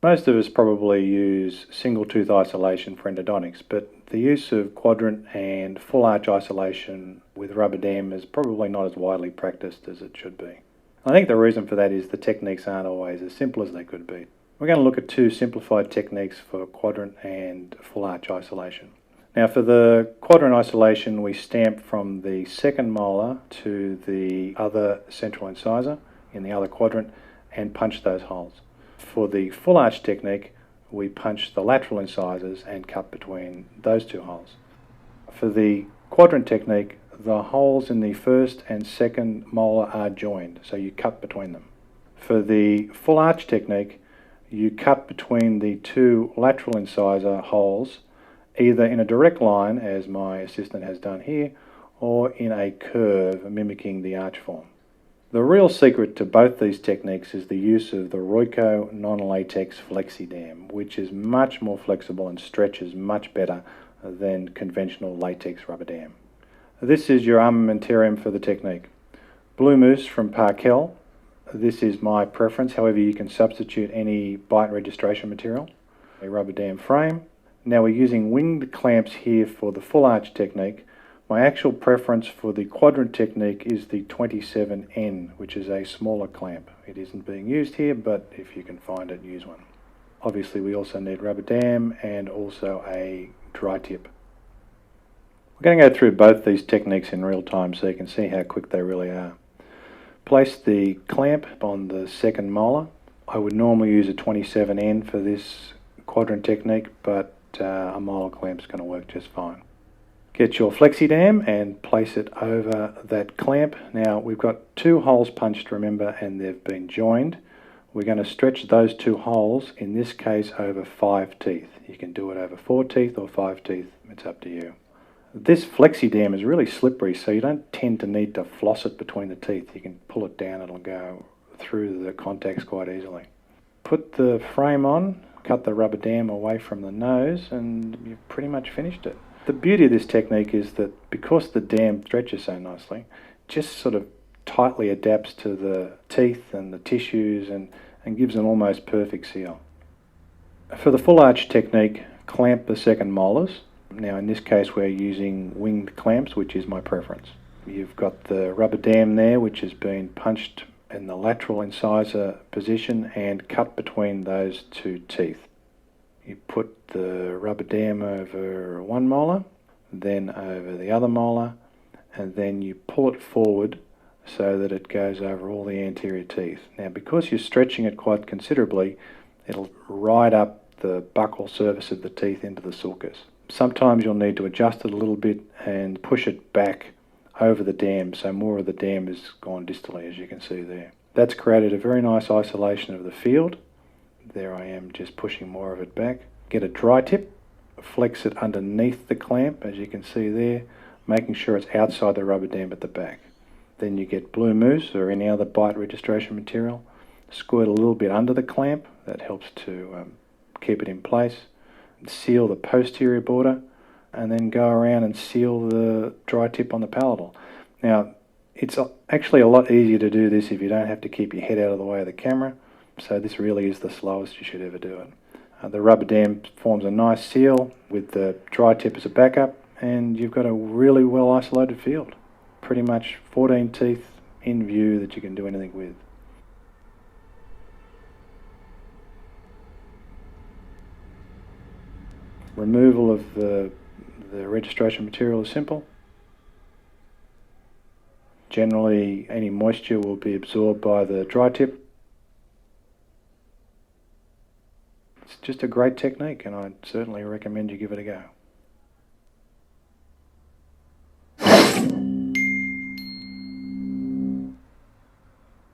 Most of us probably use single tooth isolation for endodontics, but the use of quadrant and full arch isolation with rubber dam is probably not as widely practiced as it should be. I think the reason for that is the techniques aren't always as simple as they could be. We're going to look at two simplified techniques for quadrant and full arch isolation. Now for the quadrant isolation, we stamp from the second molar to the other central incisor in the other quadrant and punch those holes. For the full arch technique, we punch the lateral incisors and cut between those two holes. For the quadrant technique, the holes in the first and second molar are joined, so you cut between them. For the full arch technique, you cut between the two lateral incisor holes, either in a direct line, as my assistant has done here, or in a curve mimicking the arch form. The real secret to both these techniques is the use of the Royco non-latex FlexiDam, which is much more flexible and stretches much better than conventional latex rubber dam. This is your armamentarium for the technique. Blue mousse from Parkel. This is my preference, however you can substitute any bite registration material. A rubber dam frame. Now we're using winged clamps here for the full arch technique. My actual preference for the quadrant technique is the 27N, which is a smaller clamp. It isn't being used here, but if you can find it, use one. Obviously we also need rubber dam and also a dry tip. We're going to go through both these techniques in real time so you can see how quick they really are. Place the clamp on the second molar. I would normally use a 27N for this quadrant technique, but a molar clamp is going to work just fine. Get your FlexiDam and place it over that clamp. Now we've got two holes punched, remember, and they've been joined. We're going to stretch those two holes, in this case over 5 teeth. You can do it over 4 teeth or 5 teeth, it's up to you. This FlexiDam is really slippery, so you don't tend to need to floss it between the teeth. You can pull it down, it'll go through the contacts quite easily. Put the frame on, cut the rubber dam away from the nose, and you've pretty much finished it. The beauty of this technique is that because the dam stretches so nicely, just sort of tightly adapts to the teeth and the tissues and gives an almost perfect seal. For the full arch technique, clamp the second molars. Now in this case we're using winged clamps, which is my preference. You've got the rubber dam there, which has been punched in the lateral incisor position and cut between those two teeth. You put the rubber dam over one molar, then over the other molar, and then you pull it forward so that it goes over all the anterior teeth. Now because you're stretching it quite considerably, it'll ride up the buccal surface of the teeth into the sulcus. Sometimes you'll need to adjust it a little bit and push it back over the dam, so more of the dam has gone distally, as you can see there. That's created a very nice isolation of the field. There I am just pushing more of it back. Get a dry tip, flex it underneath the clamp, as you can see there, making sure it's outside the rubber dam at the back. Then you get blue mousse or any other bite registration material, squirt a little bit under the clamp, that helps to keep it in place. Seal the posterior border, and then go around and seal the dry tip on the palatal. Now, it's actually a lot easier to do this if you don't have to keep your head out of the way of the camera, so this really is the slowest you should ever do it. The rubber dam forms a nice seal with the dry tip as a backup, and you've got a really well isolated field. Pretty much 14 teeth in view that you can do anything with. Removal of the registration material is simple. Generally, any moisture will be absorbed by the dry tip. It's just a great technique, and I'd certainly recommend you give it a go.